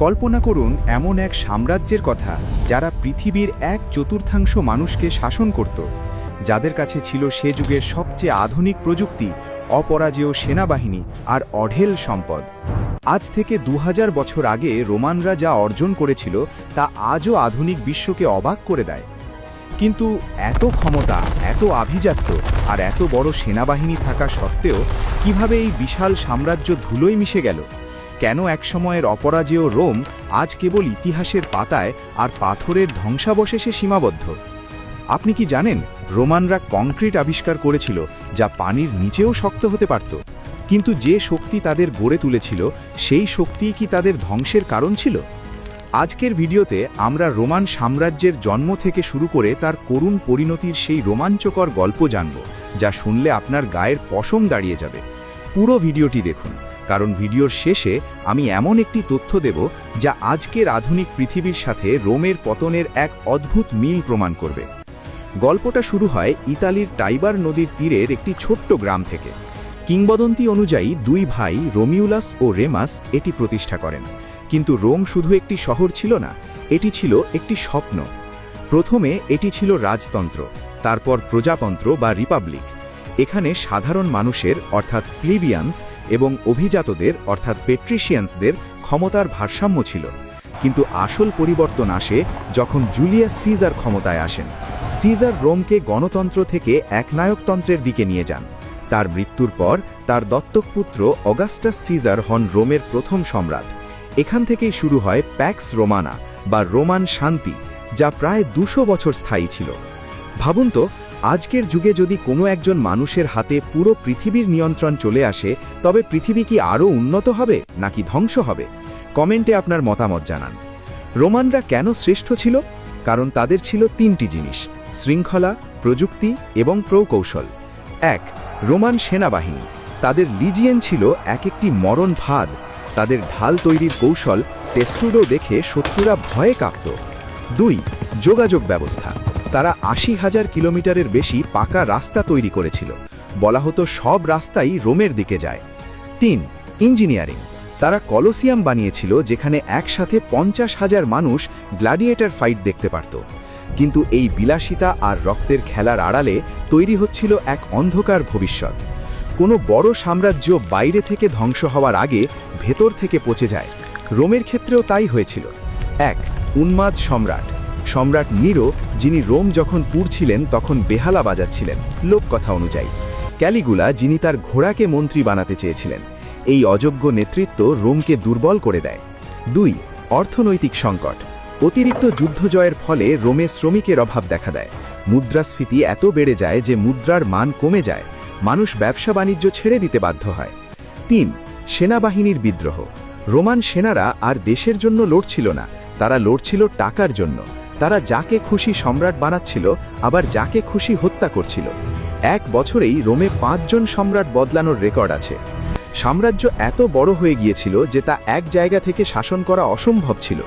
কল্পনা করুন এমন এক সাম্রাজ্যের কথা যারা পৃথিবীর 1/4 মানুষকে শাসন করত, যাদের কাছে ছিল সে যুগের সবচেয়ে আধুনিক প্রযুক্তি, অপরাজেয় সেনাবাহিনী আর অঢেল সম্পদ। আজ থেকে 2000 বছর আগে রোমানরা যা অর্জন করেছিল তা আজও আধুনিক বিশ্বকে অবাক করে দেয়। কিন্তু এত ক্ষমতা, এত আভিজাত্য আর এত বড় সেনাবাহিনী থাকা সত্ত্বেও কিভাবে এই বিশাল সাম্রাজ্য ধুলোয় মিশে গেল? কেন একসময়ের অপরাজেয় রোম আজ কেবল ইতিহাসের পাতায় আর পাথরের ধ্বংসাবশেষে সীমাবদ্ধ? আপনি কি জানেন রোমানরা কংক্রিট আবিষ্কার করেছিল যা পানির নিচেও শক্ত হতে পারত? কিন্তু যে শক্তি তাদের গড়ে তুলেছিল সেই শক্তিই কি তাদের ধ্বংসের কারণ ছিল? আজকের ভিডিওতে আমরা রোমান সাম্রাজ্যের জন্ম থেকে শুরু করে তার করুণ পরিণতির সেই রোমাঞ্চকর গল্প জানব, যা শুনলে আপনার গায়ের পশম দাঁড়িয়ে যাবে। পুরো ভিডিওটি দেখুন, কারণ ভিডিওর শেষে আমি এমন একটি তথ্য দেব যা আজকের আধুনিক পৃথিবীর সাথে রোমের পতনের এক অদ্ভুত মিল প্রমাণ করবে। গল্পটা শুরু হয় ইতালির টাইবার নদীর তীরের একটি ছোট্ট গ্রাম থেকে। কিংবদন্তি অনুযায়ী দুই ভাই রোমিউলাস ও রেমাস এটি প্রতিষ্ঠা করেন। কিন্তু রোম শুধু একটি শহর ছিল না, এটি ছিল একটি স্বপ্ন। প্রথমে এটি ছিল রাজতন্ত্র, তারপর প্রজাতন্ত্র বা রিপাবলিক। এখানে সাধারণ মানুষের অর্থাৎ প্লিবিয়ান্স এবং অভিজাতদের অর্থাৎ পেট্রিশিয়ান্সদের ক্ষমতার ভারসাম্য ছিল। কিন্তু আসল পরিবর্তন আসে যখন জুলিয়াস সিজার ক্ষমতায় আসেন। সিজার রোমকে গণতন্ত্র থেকে একনায়কতন্ত্রের দিকে নিয়ে যান। তার মৃত্যুর পর তার দত্তক পুত্র অগাস্টাস সিজার হন রোমের প্রথম সম্রাট। এখান থেকেই শুরু হয় প্যাক্স রোমানা বা রোমান শান্তি, যা প্রায় 200 বছর স্থায়ী ছিল। ভাবুন তো, আজকের যুগে যদি কোনো একজন মানুষের হাতে পুরো পৃথিবীর নিয়ন্ত্রণ চলে আসে, তবে পৃথিবী কি আরও উন্নত হবে নাকি ধ্বংস হবে? কমেন্টে আপনার মতামত জানান। রোমানরা কেন শ্রেষ্ঠ ছিল? কারণ তাদের ছিল 3টি জিনিস: শৃঙ্খলা, প্রযুক্তি এবং প্রকৌশল। 1. রোমান সেনাবাহিনী। তাদের লিজিয়েন ছিল এক একটি মরণ ফাঁদ। তাদের ঢাল তৈরির কৌশল টেস্টুডো দেখে শত্রুরা ভয়ে কাঁপত। 2. যোগাযোগ ব্যবস্থা। তারা 80,000 কিলোমিটারের বেশি পাকা রাস্তা তৈরি করেছিল। বলা হতো সব রাস্তাই রোমের দিকে যায়। 3. ইঞ্জিনিয়ারিং। তারা কলোসিয়াম বানিয়েছিল যেখানে একসাথে 50,000 মানুষ গ্ল্যাডিয়েটর ফাইট দেখতে পারত। কিন্তু এই বিলাসিতা আর রক্তের খেলার আড়ালে তৈরি হচ্ছিল এক অন্ধকার ভবিষ্যৎ। কোনো বড় সাম্রাজ্য বাইরে থেকে ধ্বংস হওয়ার আগে ভেতর থেকে পচে যায়। রোমের ক্ষেত্রেও তাই হয়েছিল। 1. উন্মাদ সম্রাট। সম্রাট নিরো, যিনি রোম যখন পুড়ছিলেন তখন বেহালা বাজাচ্ছিলেন লোককথা অনুযায়ী। ক্যালিগুলা, যিনি তার ঘোড়াকে মন্ত্রী বানাতে চেয়েছিলেন। এই অযোগ্য নেতৃত্ব রোমকে দুর্বল করে দেয়। 2. অর্থনৈতিক সংকট। অতিরিক্ত যুদ্ধ জয়ের ফলে রোমে শ্রমিকের অভাব দেখা দেয়। মুদ্রাস্ফীতি এত বেড়ে যায় যে মুদ্রার মান কমে যায়। মানুষ ব্যবসা বাণিজ্য ছেড়ে দিতে বাধ্য হয়। 3. সেনাবাহিনীর বিদ্রোহ। রোমান সেনারা আর দেশের জন্য লড়ছিল না, তারা লড়ছিল টাকার জন্য। তারা যাকে খুশি সম্রাট বানাচ্ছিল, আবার যাকে খুশি হত্যা করছিল। 1 বছরেই রোমে 5 জন সম্রাট বদলানোর রেকর্ড আছে। সাম্রাজ্য এত বড় হয়ে গিয়েছিল যে তা এক জায়গা থেকে শাসন করা অসম্ভব ছিল।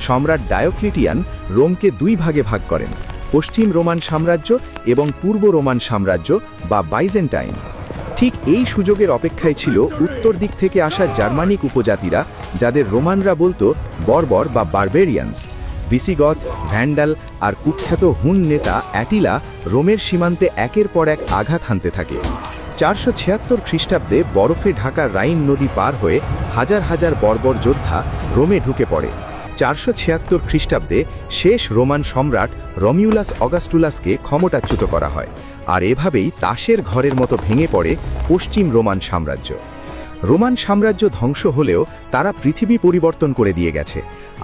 সম্রাট ডায়োক্লিটিয়ান রোমকে 2 ভাগে ভাগ করেন: পশ্চিম রোমান সাম্রাজ্য এবং পূর্ব রোমান সাম্রাজ্য বা বাইজেন্টাইন। ঠিক এই সুযোগের অপেক্ষায় ছিল উত্তর দিক থেকে আসা জার্মানিক উপজাতিরা, যাদের রোমানরা বলতো বর্বর বা বারবেরিয়ান্স। ভিসিগথ, ভ্যান্ডাল আর কুখ্যাত হুন নেতা অ্যাটিলা রোমের সীমান্তে একের পর এক আঘাত হানতে থাকে। 476 খ্রিস্টাব্দে বরফে ঢাকা রাইন নদী পার হয়ে হাজার হাজার বর্বর যোদ্ধা রোমে ঢুকে পড়ে। 476 খ্রিস্টাব্দে শেষ রোমান সম্রাট রমিউলাস অগাস্টুলাসকে ক্ষমতাচ্যুত করা হয়। আর এভাবেই তাসের ঘরের মতো ভেঙে পড়ে পশ্চিম রোমান সাম্রাজ্য। রোমান সাম্রাজ্য ধ্বংস হলেও তারা পৃথিবী পরিবর্তন করে দিয়ে গেছে।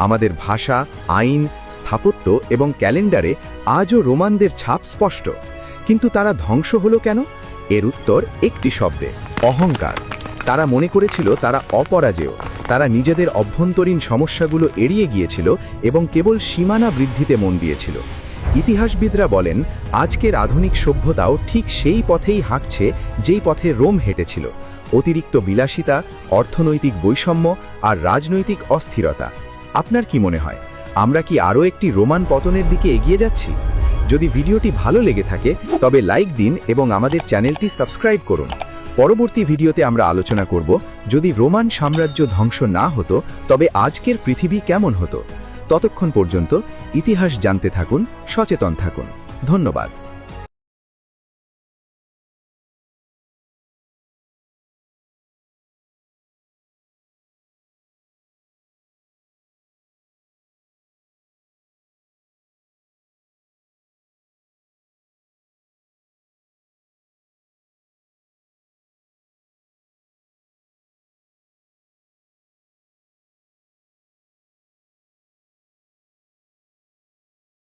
আমাদের ভাষা, আইন, স্থাপত্য এবং ক্যালেন্ডারে আজও রোমানদের ছাপ স্পষ্ট। কিন্তু তারা ধ্বংস হলো কেন? এর উত্তর একটি শব্দে: অহংকার। তারা মনে করেছিল তারা অপরাজেয়। তারা নিজেদের অভ্যন্তরীণ সমস্যাগুলো এড়িয়ে গিয়েছিল এবং কেবল সীমানা বৃদ্ধিতে মন দিয়েছিল। ইতিহাসবিদরা বলেন আজকের আধুনিক সভ্যতাও ঠিক সেই পথেই হাঁটছে যেই পথে রোম হেঁটেছিল: অতিরিক্ত বিলাসিতা, অর্থনৈতিক বৈষম্য আর রাজনৈতিক অস্থিরতা। আপনার কি মনে হয়, আমরা কি আরও একটি রোমান পতনের দিকে এগিয়ে যাচ্ছি? যদি ভিডিওটি ভালো লেগে থাকে তবে লাইক দিন এবং আমাদের চ্যানেলটি সাবস্ক্রাইব করুন। পরবর্তী ভিডিওতে আমরা আলোচনা করব, যদি রোমান সাম্রাজ্য ধ্বংস না হতো তবে আজকের পৃথিবী কেমন হতো। ততক্ষণ পর্যন্ত ইতিহাস জানতে থাকুন, সচেতন থাকুন। ধন্যবাদ।